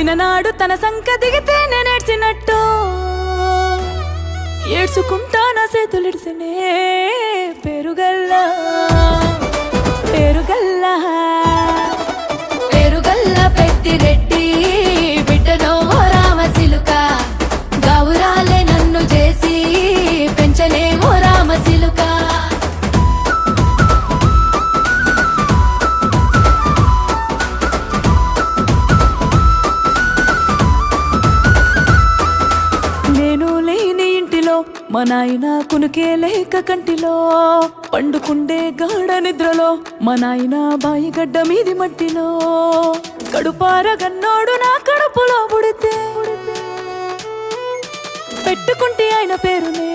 చిన్ననాడు తన సంక దిగితే నేనేడ్చినట్టు ఏడ్చుకుంటా నా చేతులిడిసినే పేరుగల్లా పేరుగల్లా పేరుగల్లా పెద్దిరెడ్డి బిడ్డనో రామసిలుక గౌరాలే నన్ను చేసి పెంచలేమో రామసిలుక మా నాయన కునుకే లేక కంటిలో పండుకుండే గాఢ నిద్రలో మా నాయన బాయి గడ్డ మీది మట్టిలో కడుపార గన్నోడు నా కడుపులో పుడితే పెట్టుకుంటే ఆయన పేరునే